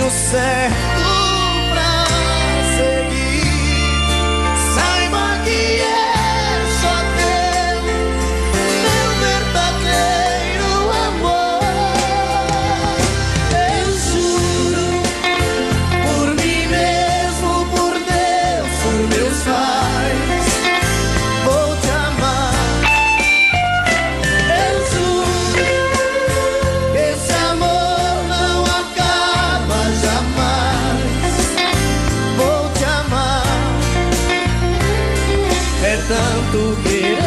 caminho certo pra seguir. Saiba que é só teu, meu verdadeiro amor. Eu juro, por mim mesmo, por Deus, por meus pais, vou te amar. Eu juro que esse amor não acaba jamais. Vou te amar. É tanto querer,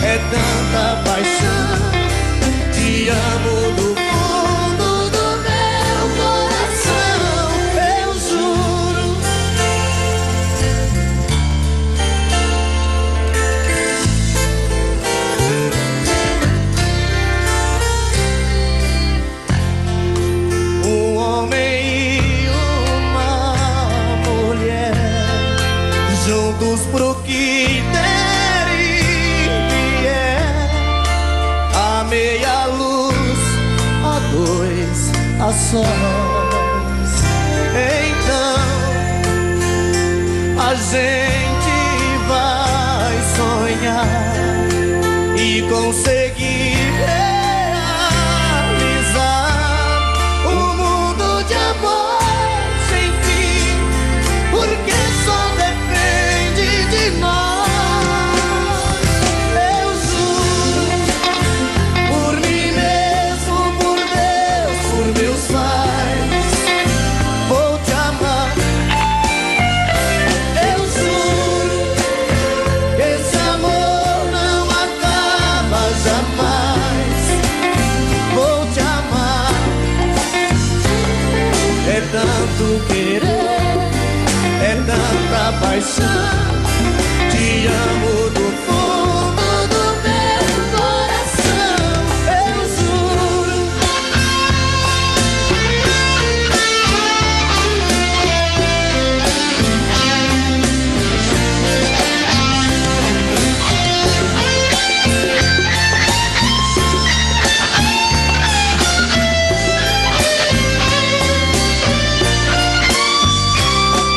é tanta paixão. Te amo do fundo do meu coração. Eu juro. Um homem e uma mulher, juntos pro que der e vier, a meia luz, a dois, a sós. Então a gente vai sonhar e conseguir realizar um mundo de amor sem fim, porque só depende de nós. Eu juro, por mim mesmo, por Deus, por meus pais, vou te amar. Eu juro que esse amor não acaba jamais. Vou te amar. É tanto querer, é tanta paixão. Te amo do fundo do meu coração. Eu juro.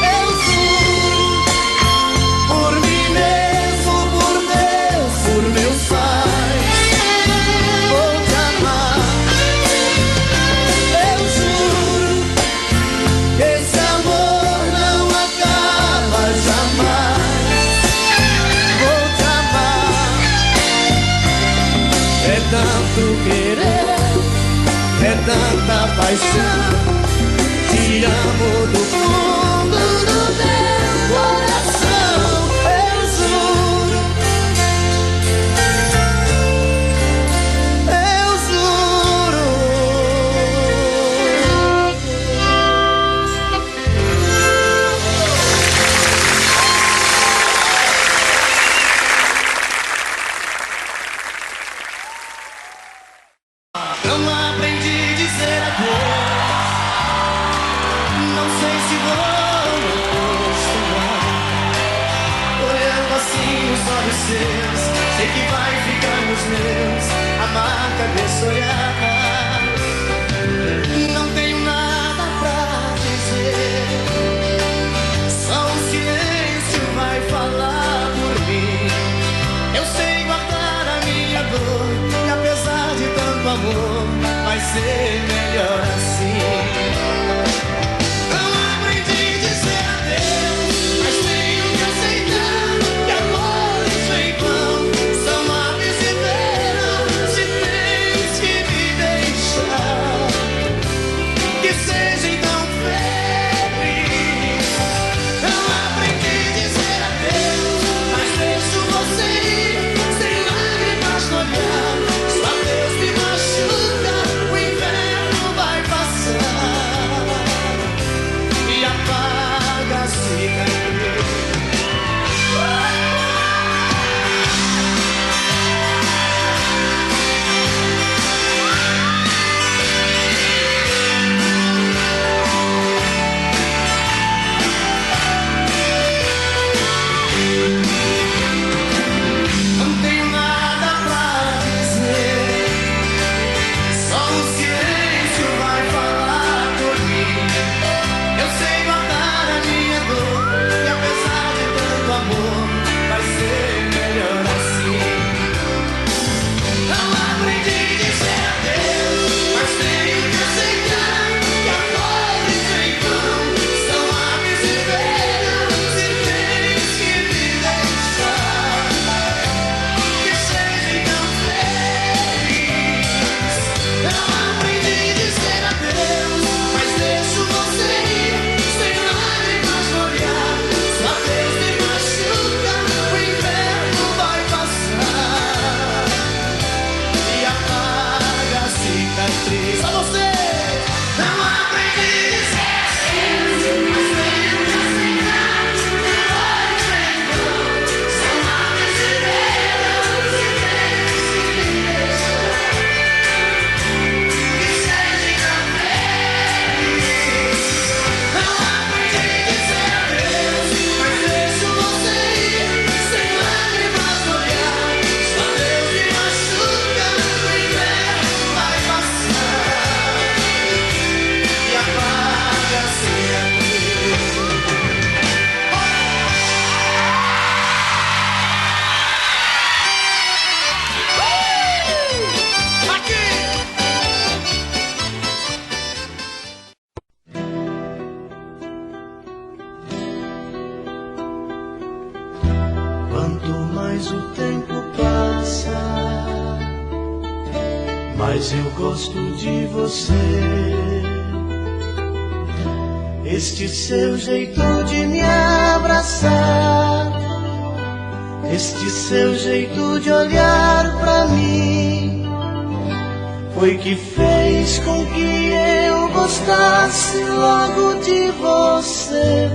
Eu juro, por mim mesmo, por Deus, por meus pais, vou te amar. Eu juro que esse amor não acaba jamais. Vou te amar. É tanto querer, é tanta paixão. Te amo do fundo do meu coração. Eu juro. Eu juro. Não aprendi a dizer adeus. Não sei se vou me acostumar. Olhando assim os olhos seus, sei que vai ficar nos meus a marca desse olhar. Não tenho nada pra dizer, só o silêncio vai falar por mim. Eu sei guardar a minha dor, e apesar de tanto amor, vai ser melhor assim. Não aprendi a dizer adeus, mas tenho que aceitar que amores em vão são lábios de verão. Se tens que me deixar, que seja então feliz. Não aprendi a dizer adeus, mas deixo você ir sem lágrimas no olhar. Só Deus me machuca, o inverno mas eu gosto de você. Este seu jeito de me abraçar, este seu jeito de olhar pra mim, foi que fez com que eu gostasse logo de você,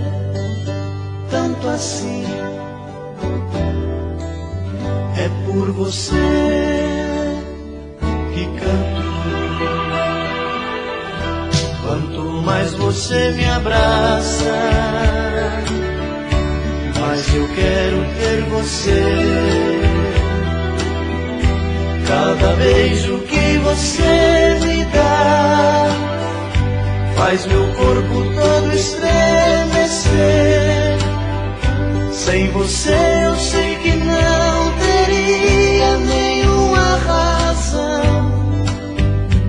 tanto assim. É por você que canto. Quanto mais você me abraça, mais eu quero ter você. Cada beijo que você me dá faz meu corpo todo estremecer. Sem você eu sei que não teria nenhuma razão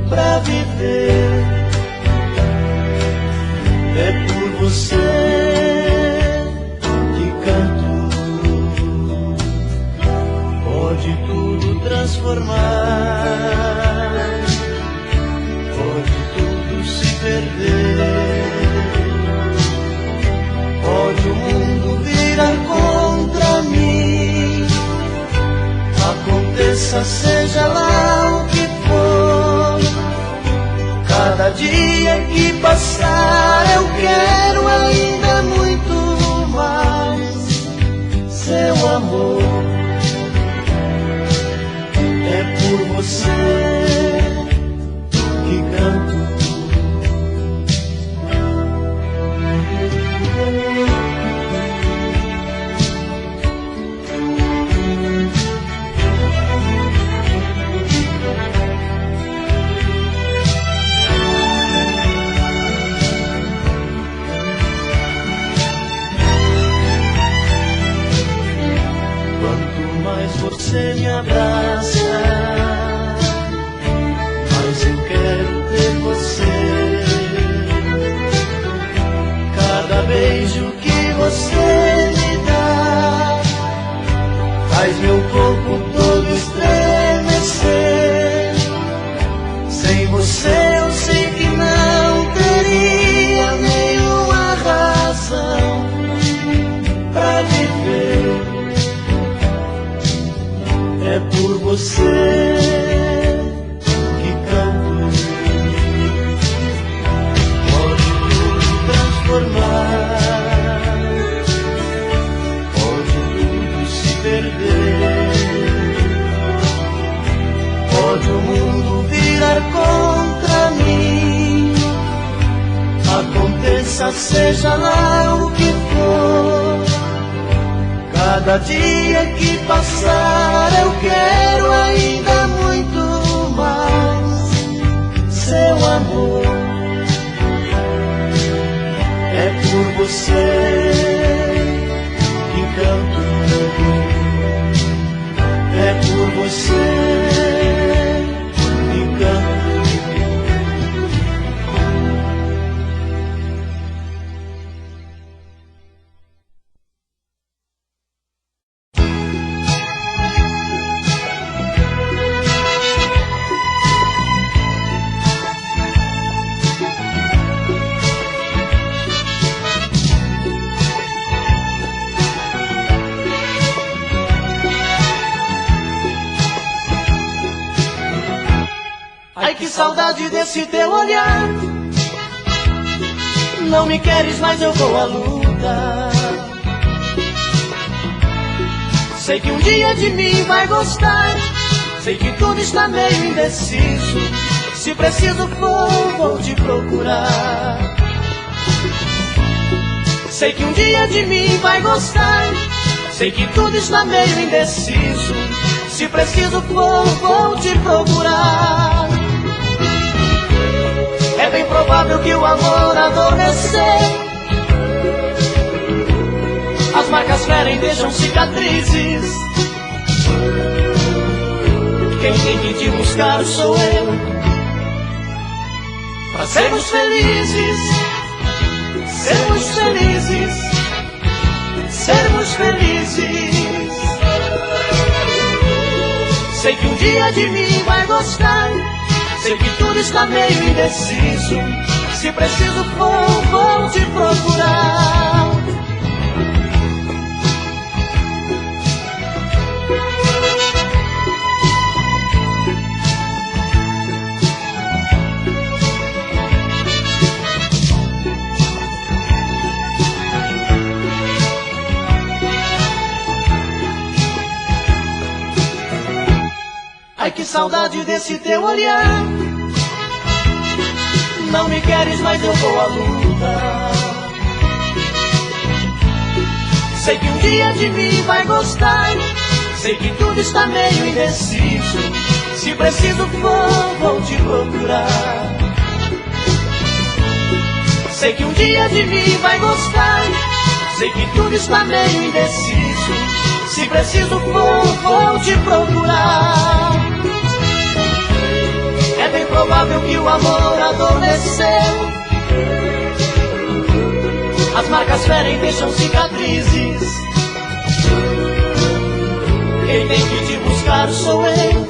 pra viver. É por você que canto. Pode tudo transformar, pode tudo se perder, pode o mundo virar contra mim. Aconteça, seja lá o que for, cada dia que passar eu quero ainda muito mais seu amor. É por você que canto. Você me abraça, mas eu quero ter você. Cada beijo que você me dá faz meu corpo todo estremecer. Sem você eu sei que não teria nenhuma razão pra viver. É por você que canto. Pode tudo transformar, pode tudo se perder, pode o mundo virar contra mim. Aconteça, seja lá o que for, cada dia que passar eu quero ainda muito mais seu amor. É por você que canto. É por você que canto. Ai, que saudade desse teu olhar. Não me queres, mas eu vou à luta. Sei que um dia de mim vai gostar. Sei que tudo está meio indeciso. Se preciso for, vou te procurar. Sei que um dia de mim vai gostar. Sei que tudo está meio indeciso. Se preciso for, vou te procurar. É bem provável que o amor adormecer. As marcas ferem, deixam cicatrizes. Quem tem que te buscar sou eu, pra sermos felizes, sermos felizes, sermos felizes. Sei que um dia de mim vai gostar. Sei que tudo está meio indeciso. Se preciso for, vou te procurar. Ai, que saudade desse teu olhar. Não me queres, mas eu vou à luta. Sei que um dia de mim vai gostar. Sei que tudo está meio indeciso. Se preciso for, vou te procurar. Sei que um dia de mim vai gostar. Sei que tudo está meio indeciso. Se preciso for, vou te procurar. É bem provável que o amor adormeceu. As marcas ferem, deixam cicatrizes. Quem tem que te buscar sou eu.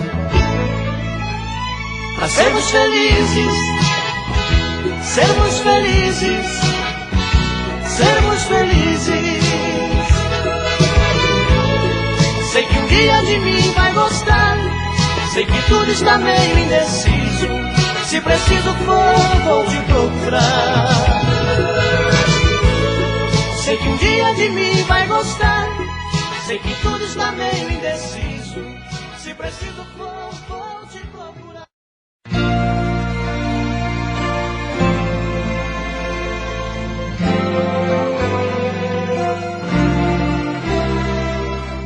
Pra sermos felizes, sermos felizes, sermos felizes. Sei que um dia de mim vai gostar. Sei que tudo está meio indeciso. Se preciso for, vou te procurar. Sei que um dia de mim vai gostar. Sei que tudo está meio indeciso. Se preciso for, vou te procurar.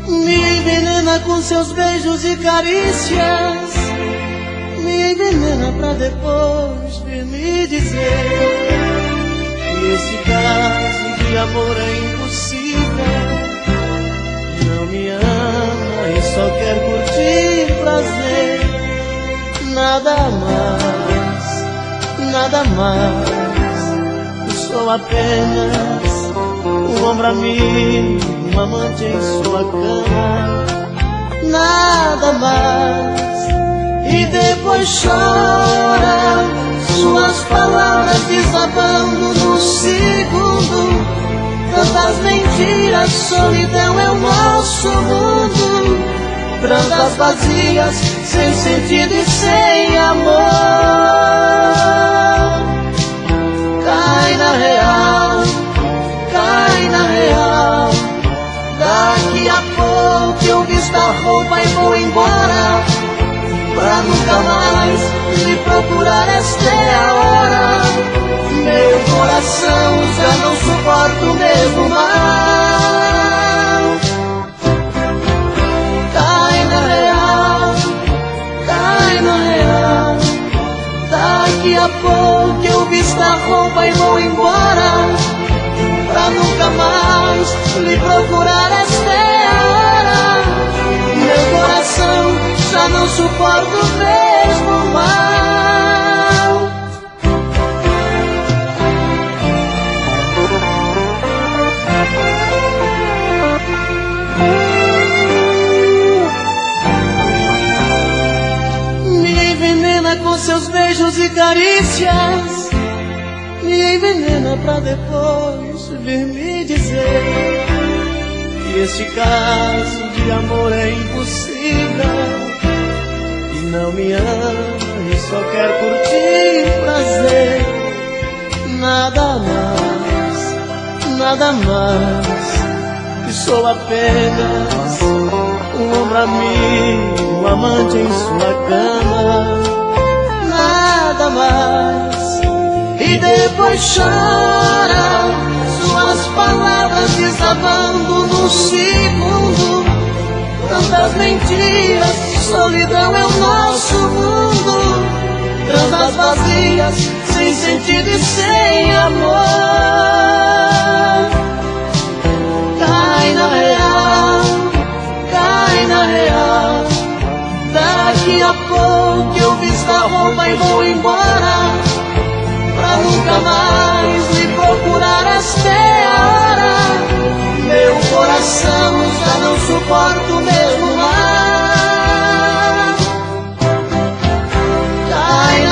Me envenena com seus beijos e carícias. Me envenena pra depois vir me dizer que esse caso de amor é impossível. Não me ama e só quer curtir prazer. Nada mais, nada mais. Sou apenas um ombro amigo, um amante em sua cama. Nada mais. E depois chora, suas palavras desabando no segundo. Tantas mentiras, solidão é o nosso mundo. Prantas vazias, sem sentido e sem amor. Cai na real, cai na real. Daqui a pouco eu visto a roupa e vou embora. Pra nunca mais me procurar, esta é a hora. Meu coração já não suporta o mesmo mal. Cai na real, cai na real. Daqui a pouco eu visto a roupa e vou embora. Pra nunca mais lhe procurar, esta é a hora. Meu coração já não suporto o mesmo mal. Me envenena com seus beijos e carícias. Me envenena pra depois vir me dizer que este caso de amor é impossível. Não me ama e só quer curtir prazer. Nada mais, nada mais. E sou apenas um ombro amigo, um amante em sua cama. Nada mais. E depois chora, suas palavras desabando no segundo. Tantas mentiras, solidão é o nosso mundo. Tantas vazias, sem sentido e sem amor. Cai na real, cai na real. Daqui a pouco eu visto a roupa e vou embora. Pra nunca mais lhe procurar, esta é a hora. Meu coração já não suporta o mesmo mal. Cai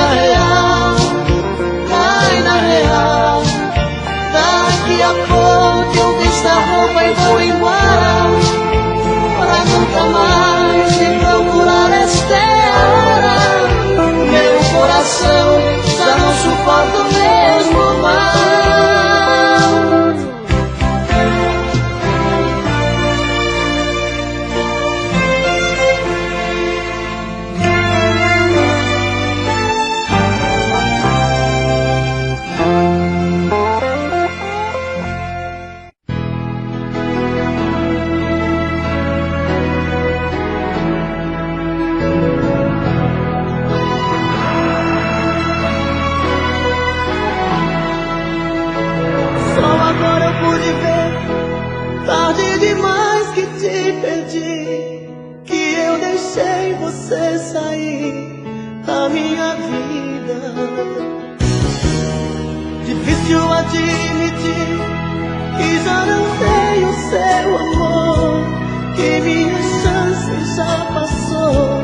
que já não tem o seu amor, que minha chance já passou,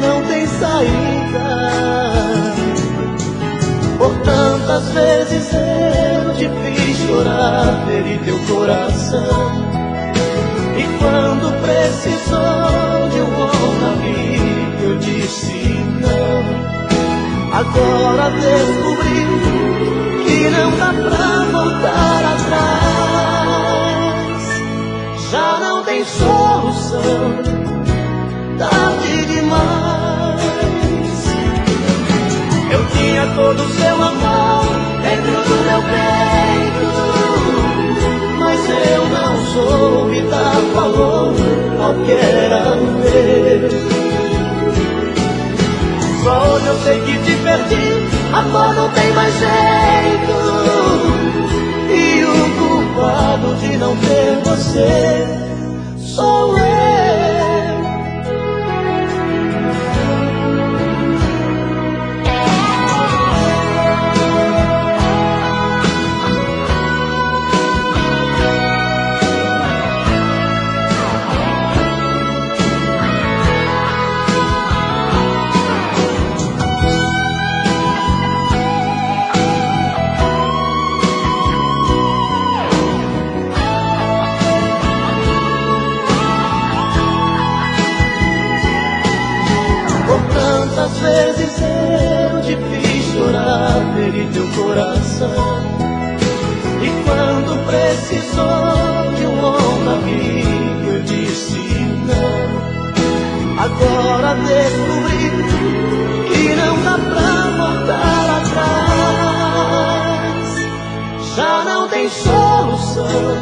não tem saída. Por tantas vezes eu te fiz chorar, feri teu coração, e quando precisou de um bom amigo eu disse não. Agora descobri que não dá pra voltar atrás, já não tem solução, tarde demais. Eu tinha todo o seu amor dentro do meu peito, mas eu não soube dar valor ao que era meu. Só hoje eu sei que te perdi, amor, não tem mais jeito, e o culpado de não ter você sou eu. Quantas vezes eu te fiz chorar, feri teu coração, e quando precisou de um ombro amigo eu disse não. Agora descobri que não dá pra voltar atrás, já não tem solução,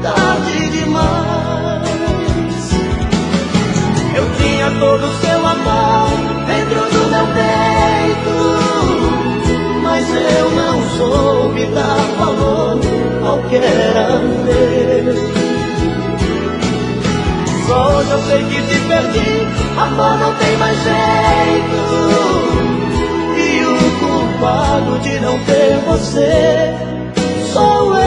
tarde demais. Eu tinha todo o seu amor dentro do meu peito, mas eu não soube dar valor ao que era meu. Só hoje eu sei que te perdi, amor, não tem mais jeito, e o culpado de não ter você sou eu.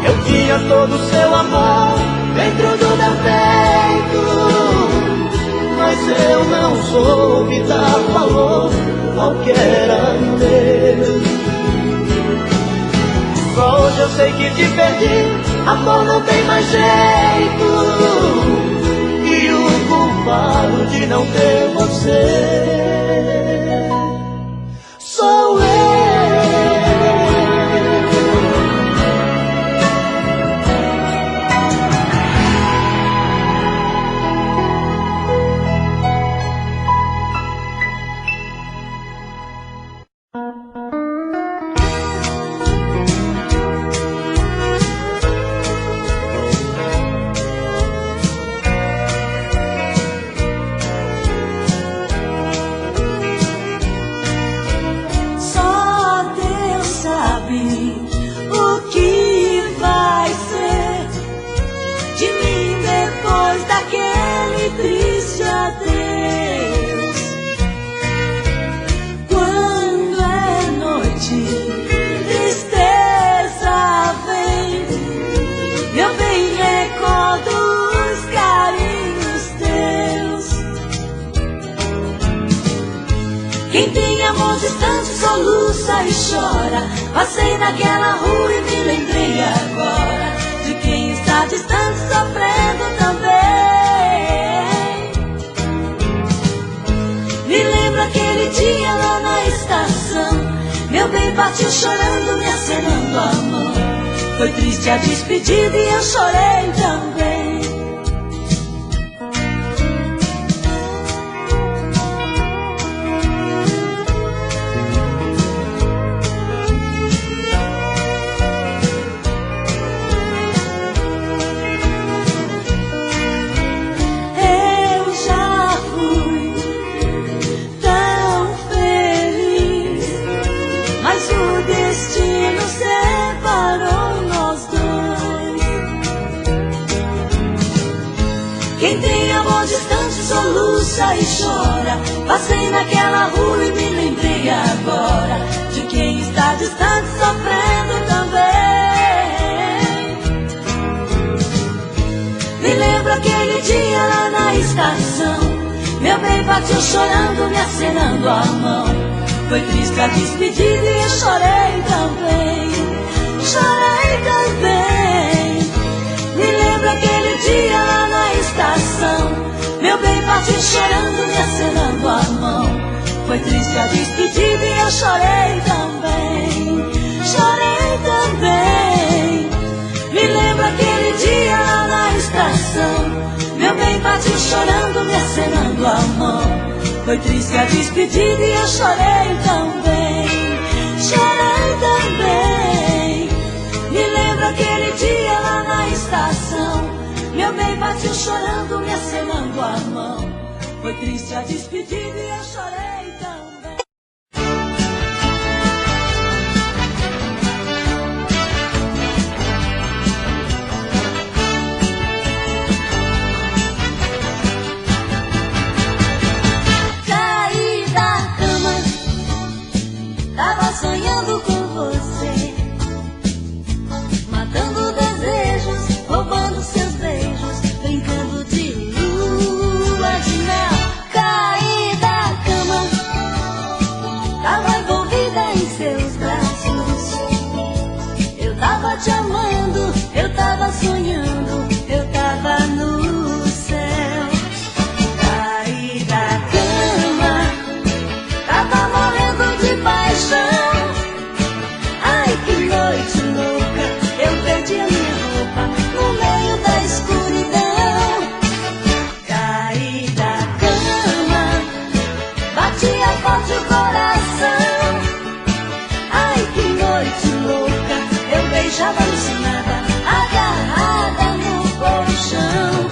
Eu tinha todo o seu amor dentro do meu peito, mas eu não soube dar valor ao que era meu. Só hoje eu sei que te perdi, amor, não tem mais jeito, e o culpado de não ter você sou eu. Quem tem amor distante soluça e chora. Passei naquela rua e me lembrei agora de quem está distante sofrendo também. Me lembro aquele dia lá na estação, meu bem partiu chorando, me acenando a mão. Foi triste a despedida e eu chorei também. Quem tem amor distante soluça e chora. Passei naquela rua e me lembrei agora de quem está distante sofrendo também. Me lembro aquele dia lá na estação, meu bem partiu chorando, me acenando a mão. Foi triste a despedida e eu chorei também. Chorei também. Me lembro aquele dia lá na estação, meu bem partiu chorando, me acenando a mão. Foi triste a despedida e eu chorei também. Chorei também. Me lembro aquele dia lá na estação, meu bem partiu chorando, me acenando a mão. Foi triste a despedida e eu chorei também. Chorei também. Me lembro aquele dia lá na estação, meu bem partiu chorando, me acenando a mão. Foi triste a despedida e eu chorei também. Tava sonhando com você, matando desejos, roubando seus beijos, brincando de lua de mel. Caí da cama, tava envolvida em seus braços. Eu tava te amando, eu tava sonhando, eu tava no céu. Caí da cama, tava morrendo de paixão. Ai, que noite louca, eu perdi a minha roupa no meio da escuridão. Caí da cama, batia forte o coração. Ai, que noite louca, eu beijava alucinada, agarrada no colchão.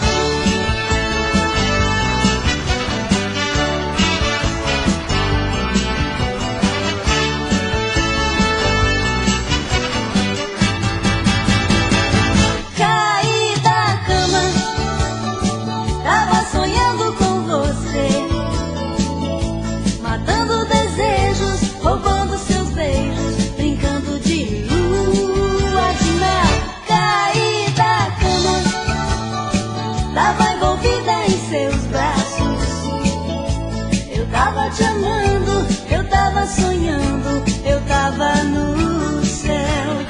Roubando seus beijos, brincando de lua de mel. Caí da cama, tava envolvida em seus braços. Eu tava te amando, eu tava sonhando, eu tava no céu.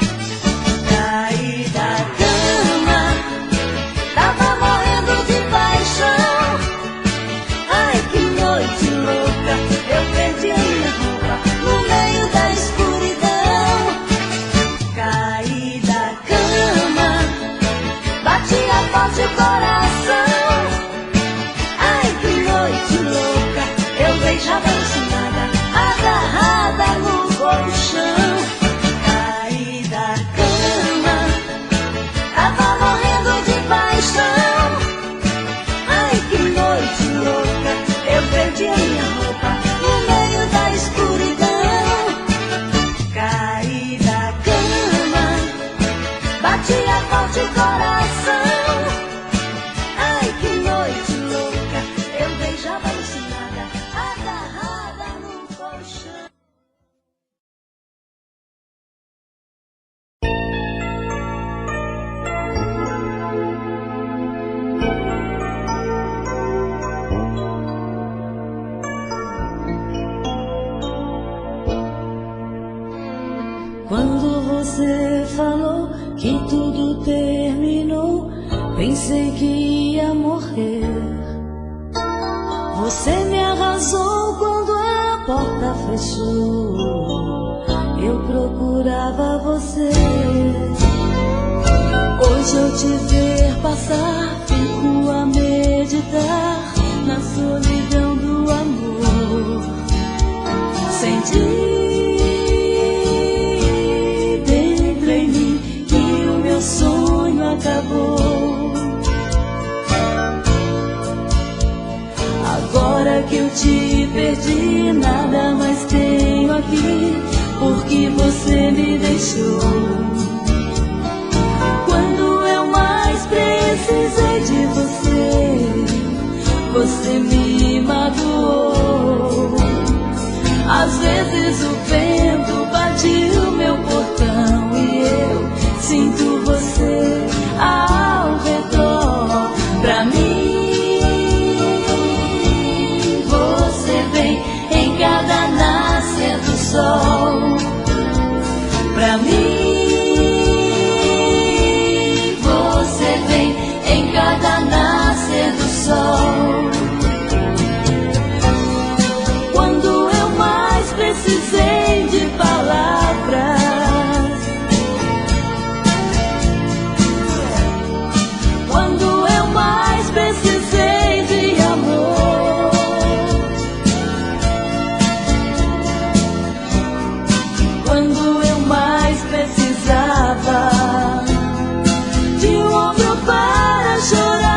Caí da cama, tava morrendo de paixão. Ai, que noite louca, eu perdi a minha roupa no meio da escuridão. Caí da cama, batia forte o coração. Ai, que noite louca, eu beijava alucinada, agarrada no colchão. Caí da cama, tava morrendo de paixão. Ai, que noite louca, eu perdi a minha roupa no meio da escuridão. Caí da cama, batia forte o coração. Ai, que noite louca, eu beijava alucinada, agarrada no colchão. Quando você falou que tudo terminou, pensei que ia morrer. Você me arrasou quando a porta fechou. Eu procurava você. Hoje eu te ver passar, fico a meditar na solidão do amor. Senti meu sonho acabou. Agora que eu te perdi, nada mais tenho aqui, porque você me deixou. Quando eu mais precisei de você, você me magoou. Às vezes o vento bate o meu portão e eu sinto você ao redor. Pra mim, você vem em cada nascer do sol. Pra mim, você vem em cada nascer do sol. Quando eu mais precisei de palavras, quando eu mais precisei de amor, quando eu mais precisava de um ombro para chorar.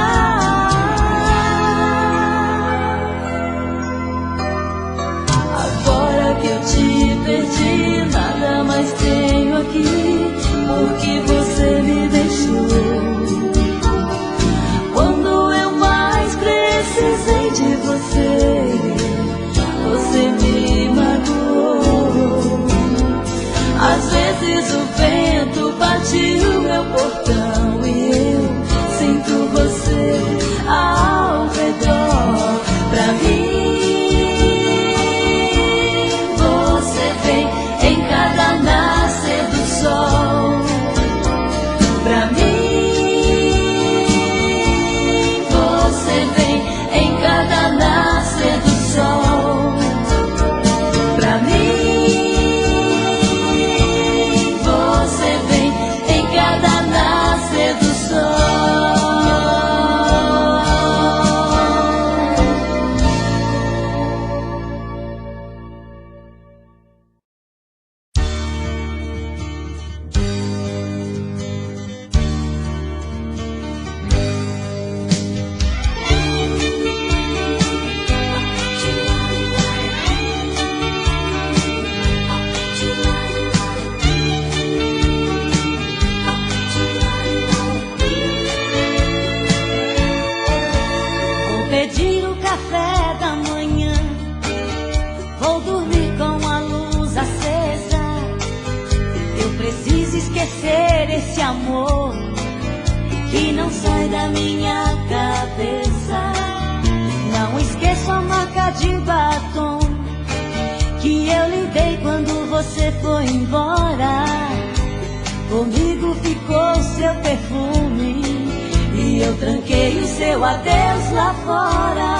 Agora que eu te perdi, nada mais tenho aqui, porque você me deixou. Quando eu mais precisei de você, você me magoou. Às vezes o vento bate o meu portão e eu sinto você ao redor. Pra mim, você vem em cada nascer do sol. Pra mim, você vem em cada nascer do sol. Pra mim, você vem em cada nascer do sol. Vou pedir o café da manhã, vou dormir com a luz acesa. Eu preciso esquecer esse amor que não sai da minha cabeça. Não esqueço a marca de batom que eu lhe dei quando você foi embora. Comigo ficou seu perfume e eu tranquei o seu adeus lá fora.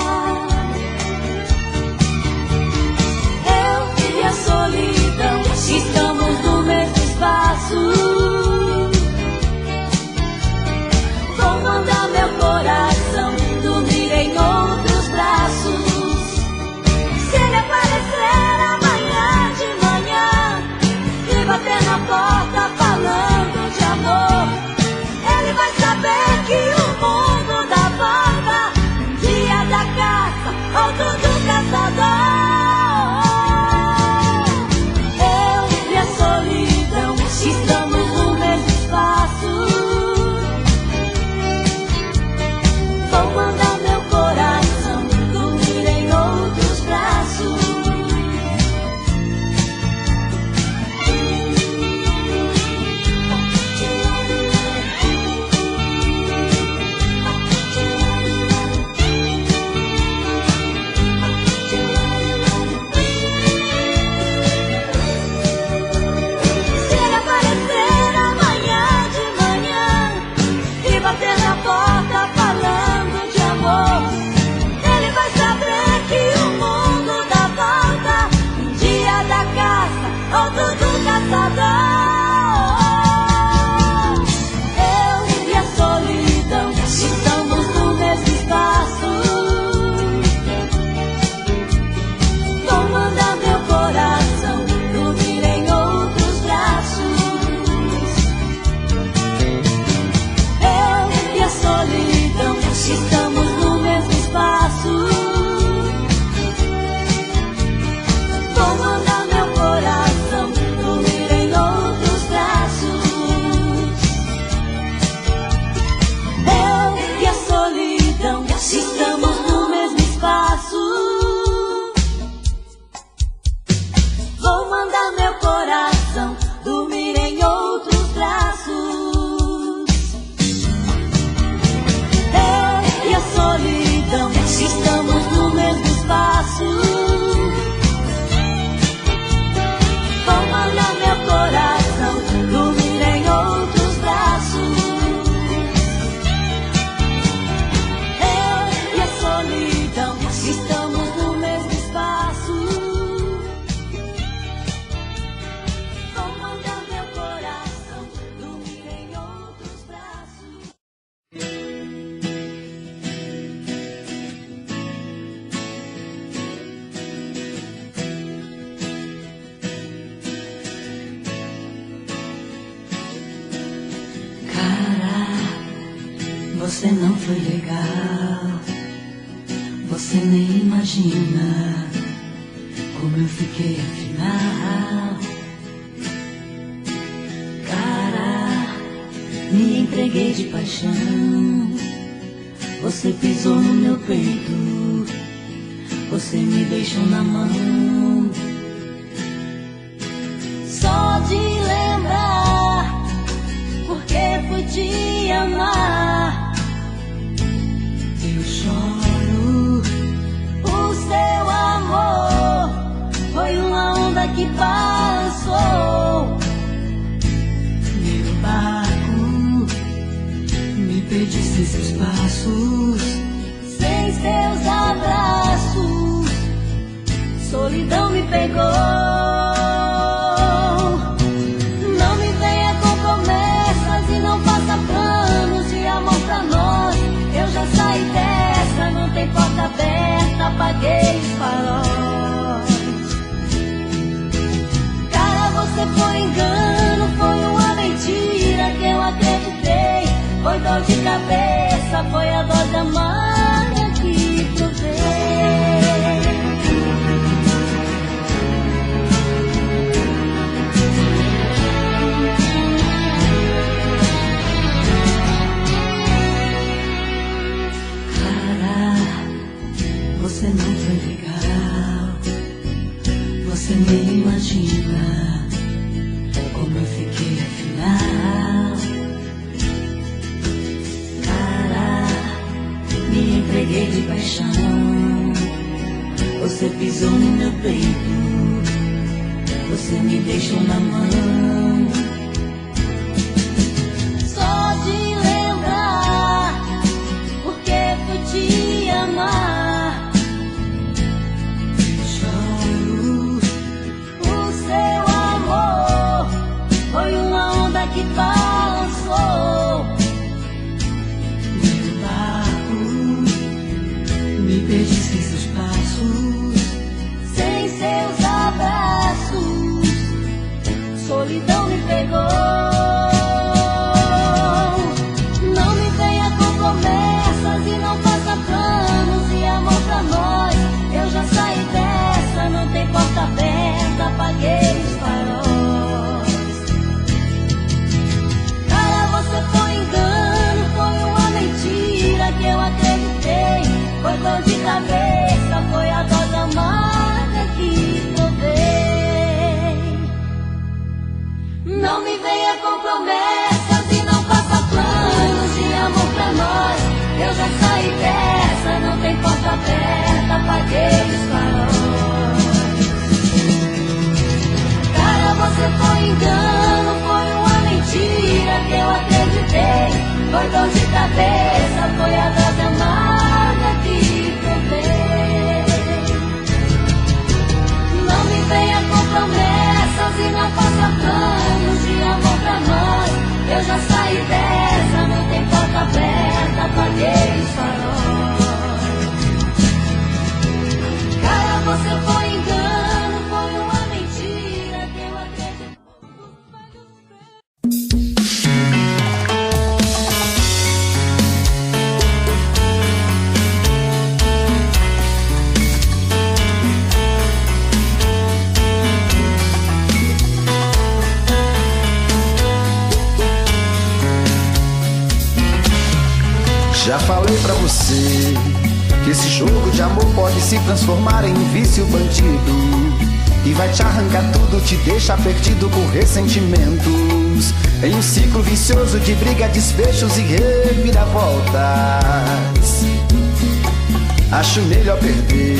Eu e a solidão estamos no mesmo espaço. Vou mandar meu coração dormir em outros braços. Se ele aparecer amanhã de manhã e bater na porta falando de amor, ele vai saber que o mundo dá volta. Um dia dá cá, Você não foi legal, você nem imagina como eu fiquei afinal. Cara, me entreguei de paixão, você pisou no meu peito, você me deixou na mão. Só de lembrar, porque fui te amar, eu choro. O seu amor foi uma onda que passou. Meu barco, me perdi sem seus passos, sem seus abraços, solidão me pegou. Não me venha com promessas e não faça planos de amor pra nós. Eu já saí dessa, não tem porta aberta, apaguei os faróis. Cara, você foi engano, foi uma mentira que eu acreditei. Foi dor de cabeça, foi a dose amarga que provei. Você não foi legal, você nem imagina como eu fiquei afinal. Cara, me entreguei de paixão, você pisou no meu peito, você me deixou na mão. Só de lembrar, porque fui te amar. Foi uma onda que passou. Meu barco, me perdi sem seus passos, sem seus abraços, solidão me pegou. Não me venha com promessas e não faça planos de amor pra nós. Eu já saí dessa, não tem porta aberta, apaguei os faróis. Você foi engano, foi uma mentira que eu acreditei. Foi dor de cabeça, foi a dose amarga que provei. Não me venha com promessas e não faça planos de amor pra nós. Eu já saí dessa, não tem porta aberta, apaguei os faróis. Cara, você foi engano, foi uma mentira que eu acreditei. Foi dor de cabeça, foi a dose amarga que provei. Não me venha com promessas e não faça planos de amor pra nós. Eu já saí dessa, não tem porta aberta, apaguei os faróis. Cara, você foi engano, foi uma mentira que eu acreditei. Já falei pra você que esse jogo de amor pode se transformar em um vício bandido, e vai te arrancar tudo, te deixar perdido com ressentimentos, em um ciclo vicioso de briga, desfechos e reviravoltas. Acho melhor perder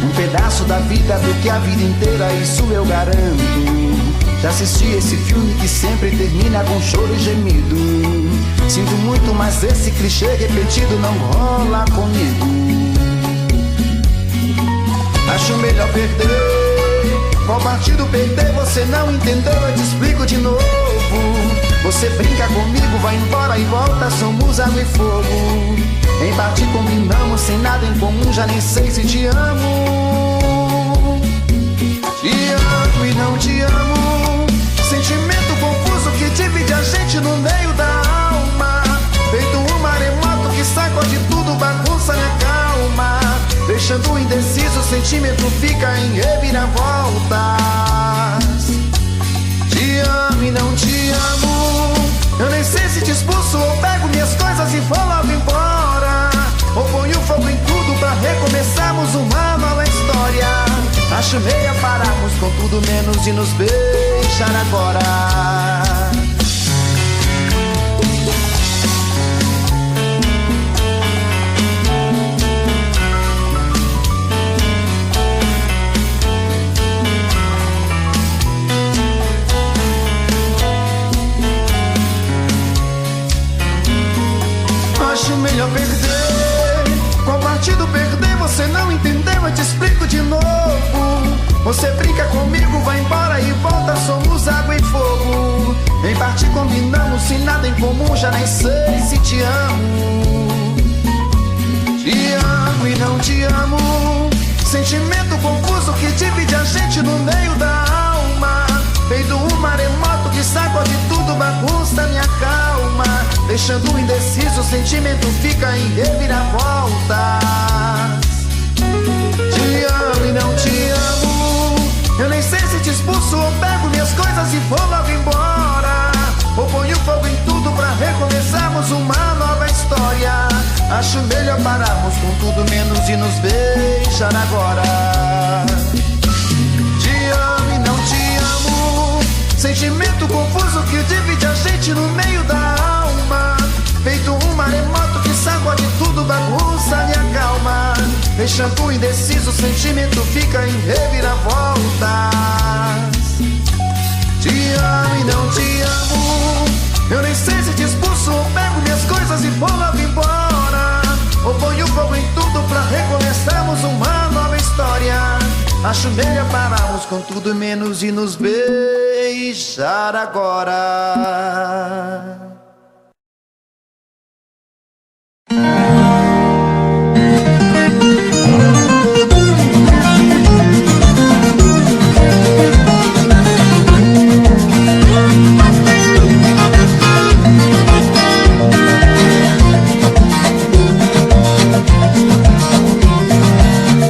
um pedaço da vida do que a vida inteira, isso eu garanto. Já assisti esse filme que sempre termina com choro e gemido. Sinto muito, mas esse clichê repetido não rola comigo. Acho melhor perder. Qual partido perder? Você não entendeu, eu te explico de novo. Você brinca comigo, vai embora e volta, somos água e fogo. Em parte combinamos, sem nada em comum, já nem sei se te amo. Te amo e não te amo. Sentimento confuso que divide a gente no meio da alma, feito um maremoto deixando indeciso, o sentimento fica em reviravoltas. Te amo e não te amo, eu nem sei se te expulso ou pego minhas coisas e vou logo embora, ou ponho fogo em tudo pra recomeçarmos uma nova história. Acho meio pararmos com tudo menos de nos beijar agora. Acho melhor perder. Qual partido perder? Você não entendeu, eu te explico de novo. Você brinca comigo, vai embora e volta, somos água e fogo. Em parte combinamos, sem nada em comum, já nem sei se te amo. Te amo e não te amo, sentimento confuso que divide a gente no meio da alma. Feito um maremoto que sacode tudo, bagunça minha calma, deixando indeciso, o sentimento fica em reviravoltas. Te amo e não te amo, eu nem sei se te expulso ou pego minhas coisas e vou logo embora, ou ponho fogo em tudo pra recomeçarmos uma nova história. Acho melhor pararmos com tudo menos de nos beijar agora. Te amo e não te amo, sentimento confuso que divide a gente no meio da alma. Feito um maremoto que sacode tudo, bagunça minha calma, deixando indeciso, o sentimento fica em reviravoltas. Te amo e não te amo, eu nem sei se te expulso ou pego minhas coisas e vou logo embora, ou ponho fogo em tudo pra recomeçarmos uma nova história. Acho melhor pararmos com tudo menos de nos beijar agora.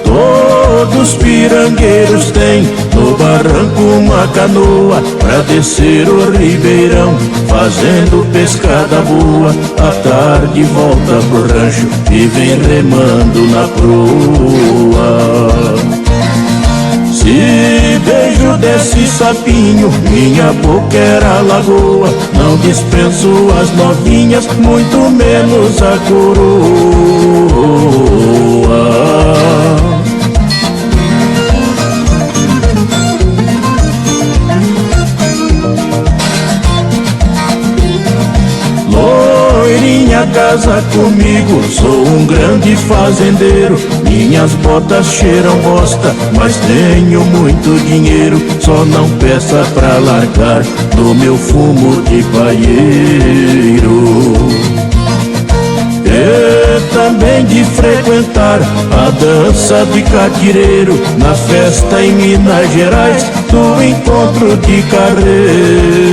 Todos os pirangueiros têm no barranco uma canoa pra descer o ribeirão, fazendo pescada boa. À tarde volta pro rancho e vem remando na proa. Se beijo desse sapinho, minha boca era lagoa. Não dispenso as novinhas, muito menos a coroa. Loirinha, casa comigo, sou um grande fazendeiro. Minhas botas cheiram bosta, mas tenho muito dinheiro. Só não peça pra largar do meu fumo de paieiro. E também de frequentar a dança de caquireiro, na festa em Minas Gerais do encontro de carreiro.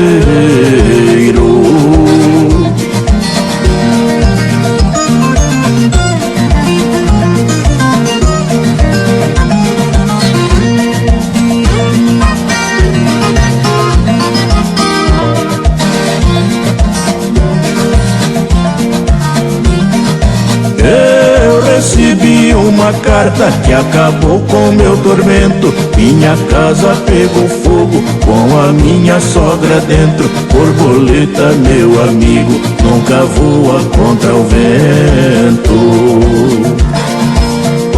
Recebi uma carta que acabou com meu tormento. Minha casa pegou fogo com a minha sogra dentro. Borboleta, meu amigo, nunca voa contra o vento.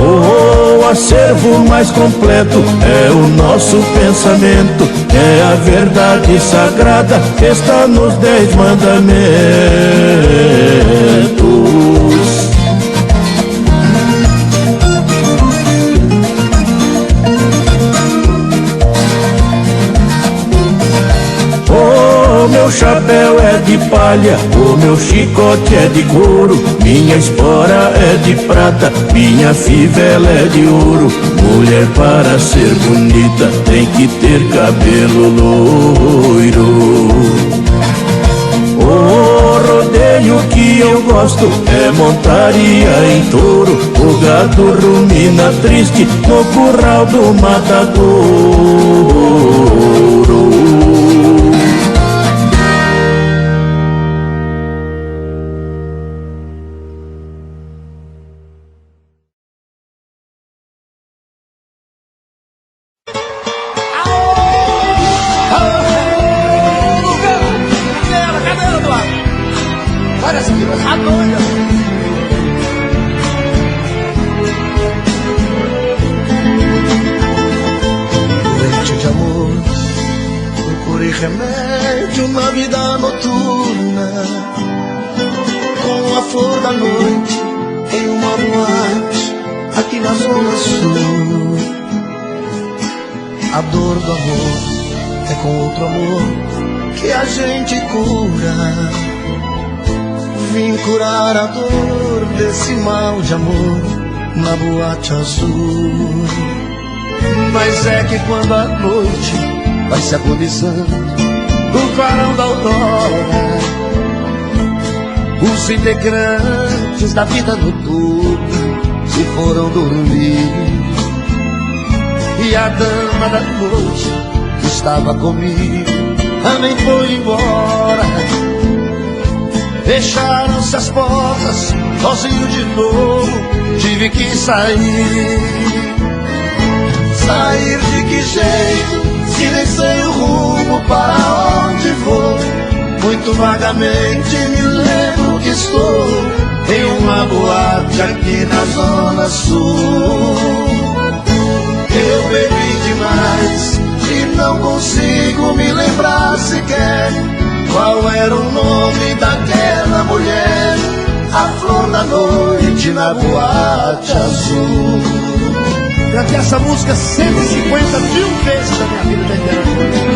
O acervo mais completo é o nosso pensamento, é a verdade sagrada que está nos 10 mandamentos. O meu chapéu é de palha, o meu chicote é de couro, minha espora é de prata, minha fivela é de ouro. Mulher, para ser bonita tem que ter cabelo loiro. O rodeio que eu gosto é montaria em touro. O gado rumina triste no curral do matadouro. Doente de amor, procurei remédio na vida noturna, com a flor da noite em uma boate aqui na Zona Sul. A dor do amor é com outro amor que a gente cura. Vim curar a dor desse mal de amor na boate azul. Mas é que quando a noite vai se agonizando do clarão da aurora, os integrantes da vida noturna se foram dormir. E a dama da noite que estava comigo também foi embora. Fecharam-se as portas, sozinho de novo tive que sair. Sair de que jeito, se nem sei o rumo para onde vou. Muito vagamente me lembro que estou em uma boate aqui na Zona Sul. Eu bebi demais e não consigo me lembrar sequer qual era o nome daquela mulher, a flor da noite na boate azul. Cantei essa música 150 mil vezes na minha vida, entendeu?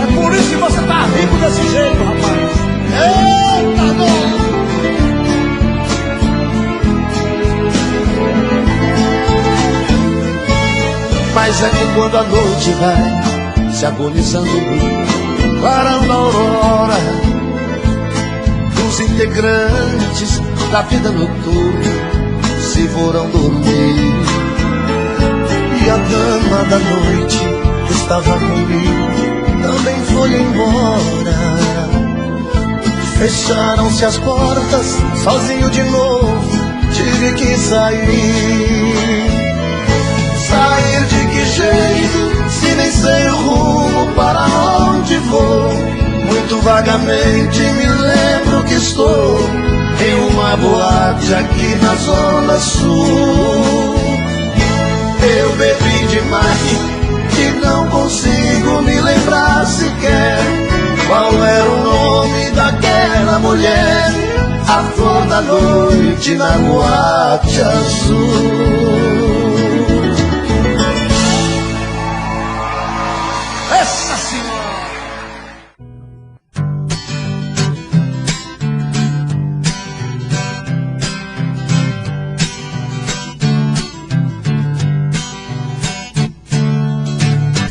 É por isso que você tá rico desse jeito, rapaz. Eita, dor! Mas é que quando a noite vai se agonizando no clarão da aurora, os integrantes da vida noturna se foram dormir. E a dama da noite que estava comigo também foi embora. Fecharam-se as portas, sozinho de novo tive que sair. Sair de que jeito, se nem sei o rumo para onde vou. Muito vagamente me lembro que estou em uma boate aqui na Zona Sul. Eu bebi demais e não consigo me lembrar sequer qual era o nome daquela mulher, a flor da noite na boate azul. Essa senhora!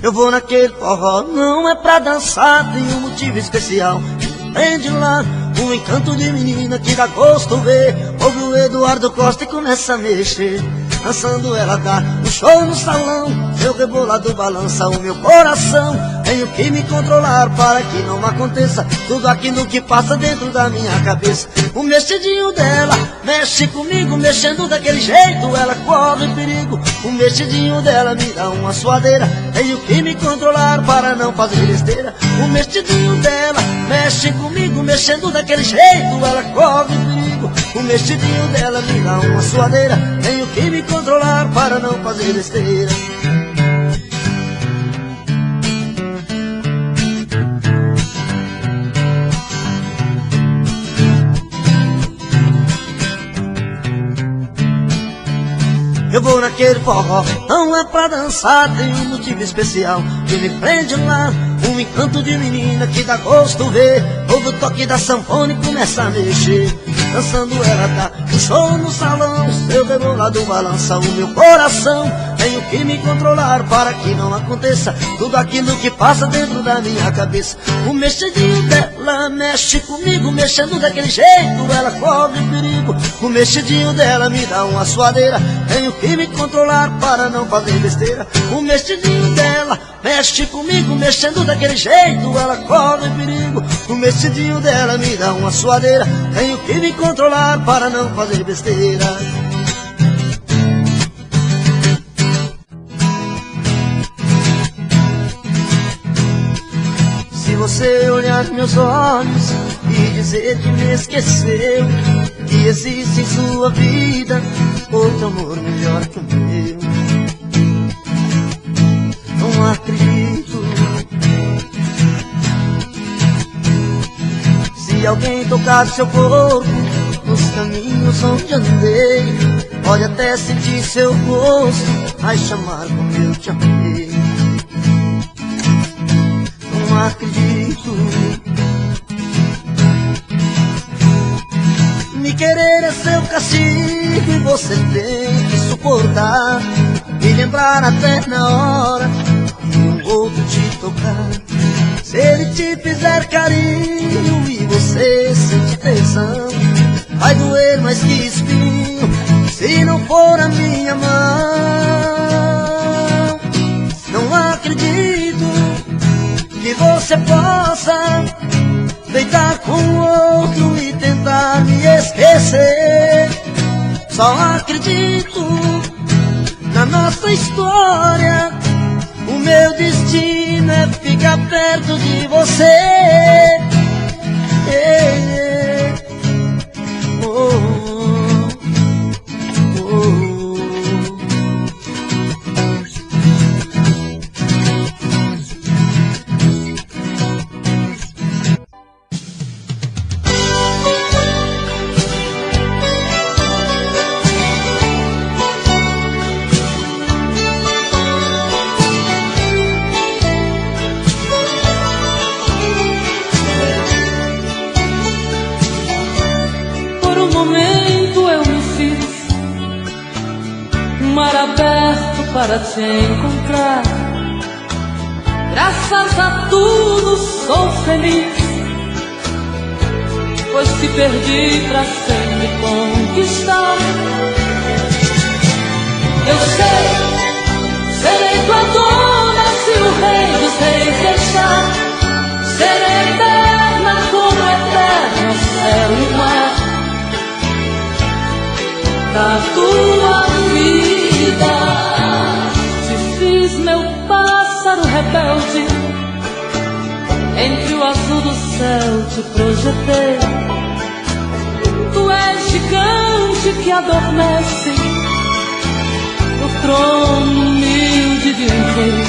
Eu vou naquele forró, não é pra dançar, tem um motivo especial. Prende lá um encanto de menina que dá gosto ver. Ouve o Eduardo Costa e começa a mexer. Dançando ela dá um show no salão, seu rebolado balança o meu coração. Tenho que me controlar para que não aconteça tudo aquilo que passa dentro da minha cabeça. O mexidinho dela mexe comigo, mexendo daquele jeito ela corre perigo. O mexidinho dela me dá uma suadeira, tenho que me controlar para não fazer besteira. O mexidinho dela mexe comigo, mexendo daquele jeito ela corre perigo. O mexidinho dela me dá uma suadeira, tenho que me controlar para não fazer besteira. Eu vou naquele forró, não é pra dançar, tem um motivo especial que me prende lá. Um encanto de menina que dá gosto ver. Ouve o toque da sanfona e começa a mexer. Dançando ela dá um show no salão, seu rebolado balança o meu coração. Tenho que me controlar para que não aconteça tudo aquilo que passa dentro da minha cabeça. O mexidinho dela mexe comigo, mexendo daquele jeito ela corre perigo. O mexidinho dela me dá uma suadeira, tenho que me controlar para não fazer besteira. O mexidinho dela mexe comigo, mexendo daquele jeito ela corre perigo. O mexidinho dela me dá uma suadeira, tenho que me controlar para não fazer besteira. Se você olhar meus olhos e dizer que me esqueceu, que existe em sua vida outro amor melhor que o meu, não acredito. Se alguém tocar seu corpo nos caminhos onde andei, pode até sentir seu rosto, vai chamar como eu te amei. Não acredito. Me querer é seu castigo e você tem que suportar, me lembrar até na hora que um outro te tocar. Se ele te fizer carinho e você sente tesão, vai doer mais que espinho se não for a minha mão. Não acredito que você possa deitar com outro e tentar me esquecer. Só acredito na nossa história, o meu destino é ficar perto de você. Para te encontrar, graças a tudo sou feliz, pois te perdi pra sempre conquistar. Eu sei, serei tua dona se o rei dos reis deixar. Serei eterna como eterno céu e mar da tua vida. Meu pássaro rebelde, entre o azul do céu te projetei. Tu és gigante que adormece no trono humilde de um rei.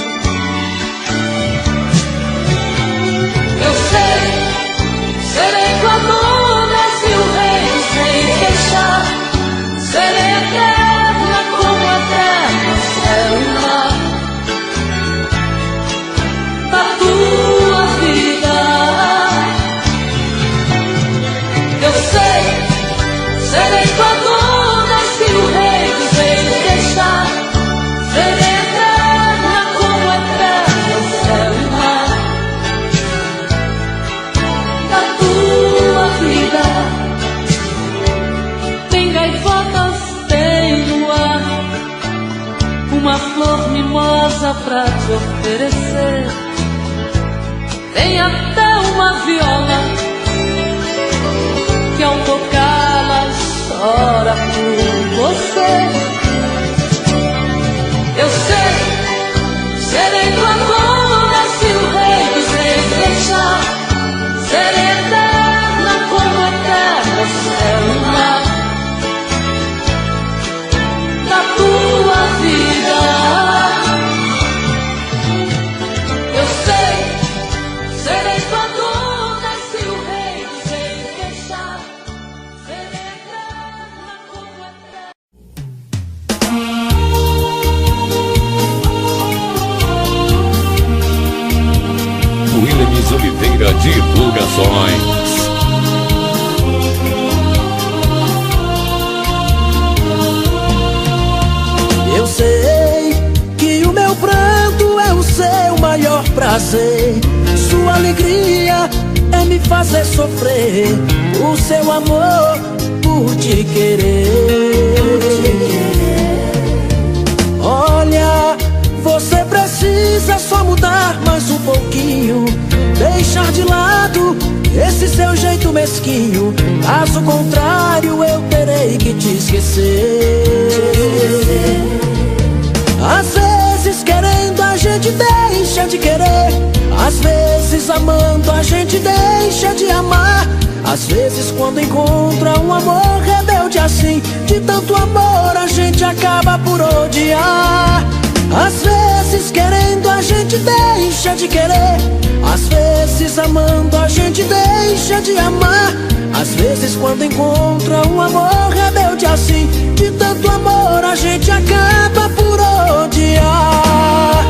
Eu sei, serei tua dona se o rei sem deixar. Serei eterna como eterno céu e mar da tua vida. Eu sei, serei tua dona se o rei dos reis deixar. Serei eterna como eterno céu e mar da tua vida. Tem gaivotas, tem no ar uma flor mimosa pra te oferecer. Tem até uma viola que ao tocá-la chora por você. Eu sei, serei tua dona se o rei dos reis deixar. Serei eterna como eterno céu e mar da tua vida. Eu sei, serei tua dona se o rei dos reis deixar. Serei eterna como eterna. Williams Oliveira Divulgações. Eu sei prazer, sua alegria é me fazer sofrer. O seu amor por te querer. Olha, você precisa só mudar mais um pouquinho, deixar de lado esse seu jeito mesquinho. Caso contrário eu terei que te esquecer. Às vezes querendo a gente deixa de querer, às vezes amando a gente deixa de amar. Às vezes quando encontra um amor rebelde assim, de tanto amor a gente acaba por odiar. Às vezes querendo a gente deixa de querer, às vezes amando a gente deixa de amar. Às vezes quando encontra um amor rebelde assim, de tanto amor a gente acaba por odiar.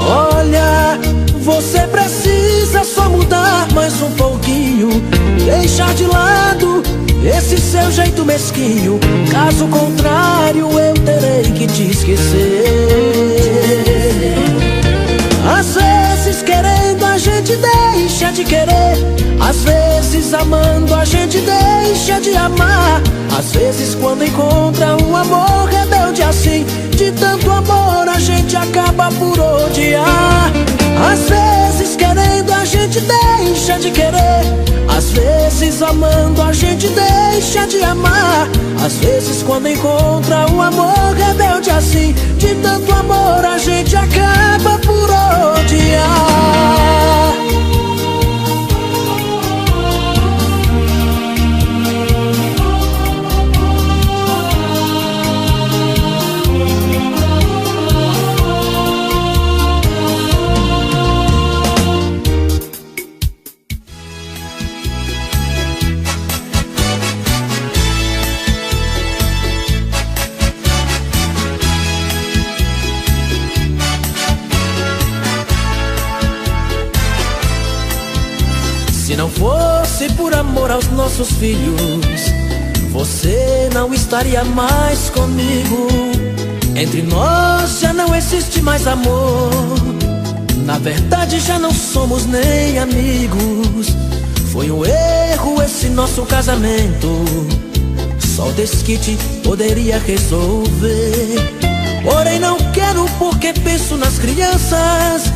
Olha, você precisa só mudar mais um pouquinho, deixar de lado esse seu jeito mesquinho. Caso contrário eu terei que te esquecer. Às vezes querendo a gente deixa de querer, às vezes amando a gente deixa de amar. Às vezes quando encontra um amor rebelde assim, de tanto amor a gente acaba por odiar. Às vezes querendo a gente deixa de querer, às vezes amando a gente deixa de amar. Às vezes quando encontra um amor rebelde assim, de tanto amor a gente acaba por odiar. Se não fosse por amor aos nossos filhos, você não estaria mais comigo. Entre nós já não existe mais amor, na verdade já não somos nem amigos. Foi um erro esse nosso casamento, só o desquite poderia resolver. Porém não quero porque penso nas crianças,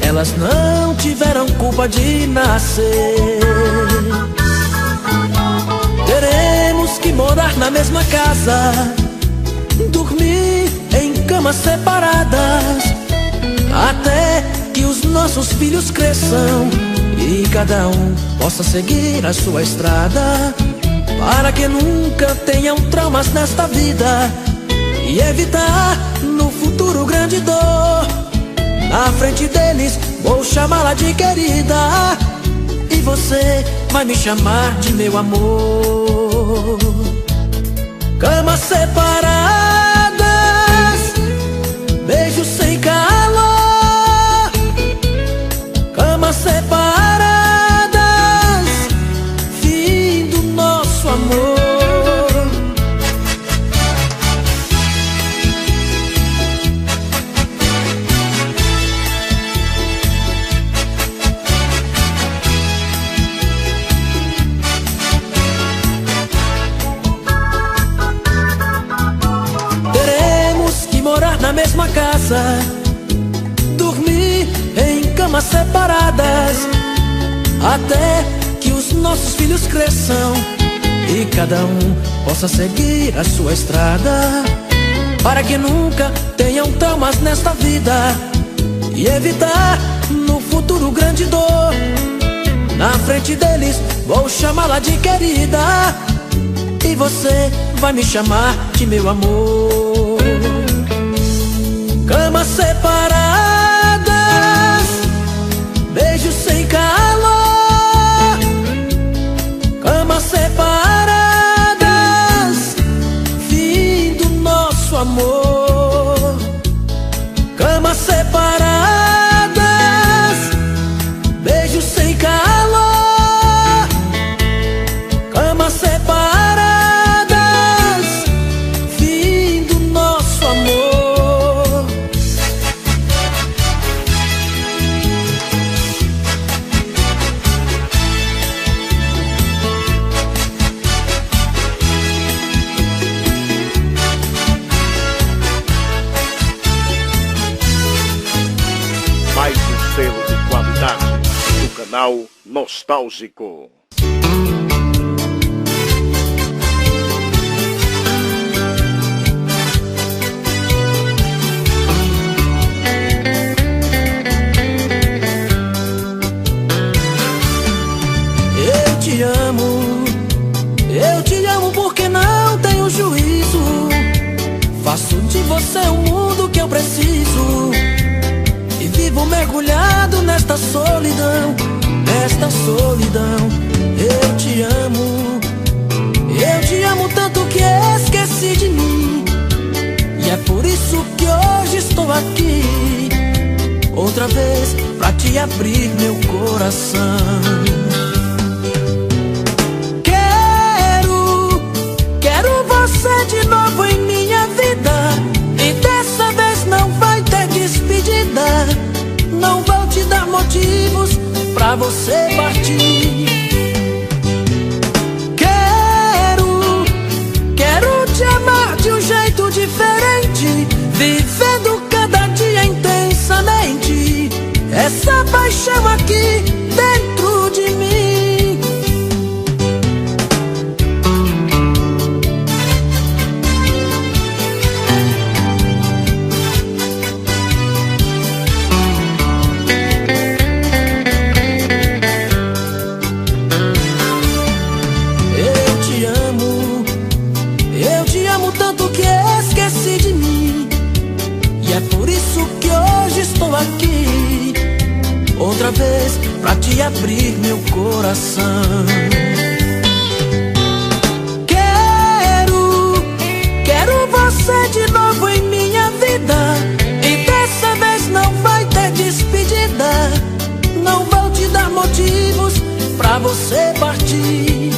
elas não tiveram culpa de nascer. Teremos que morar na mesma casa, dormir em camas separadas, até que os nossos filhos cresçam e cada um possa seguir a sua estrada, para que nunca tenham traumas nesta vida e evitar no futuro grande dor. Na frente deles vou chamá-la de querida, e você vai me chamar de meu amor. Camas separadas, beijos sem calor. Camas separadas, fim do nosso amor. Na mesma casa, dormir em camas separadas, até que os nossos filhos cresçam e cada um possa seguir a sua estrada, para que nunca tenham traumas nesta vida e evitar no futuro grande dor. Na frente deles vou chamá-la de querida, e você vai me chamar de meu amor. Camas separadas, beijos sem calor. Camas separadas, fim do nosso amor. Camas separadas, selo de qualidade do canal Nostálgico. Eu te amo porque não tenho juízo. Faço de você o mundo que eu preciso. E vivo mergulhado nesta solidão, nesta solidão. Eu te amo tanto que esqueci de mim. E é por isso que hoje estou aqui, outra vez pra te abrir meu coração. De novo em minha vida, e dessa vez não vai ter despedida. Não vou te dar motivos pra você partir. Quero te amar de um jeito diferente, vivendo cada dia intensamente essa paixão aqui dentro de mim. Aqui, outra vez pra te abrir meu coração. Quero você de novo em minha vida, e dessa vez não vai ter despedida. Não vou te dar motivos pra você partir.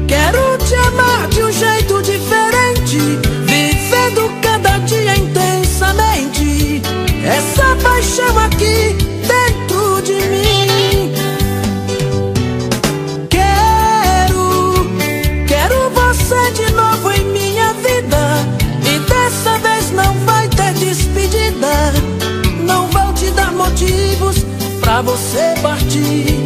Quero te amar de um jeito diferente, vivendo cada dia intensamente essa paixão aqui dentro de mim. Quero você de novo em minha vida, e dessa vez não vai ter despedida. Não vou te dar motivos pra você partir.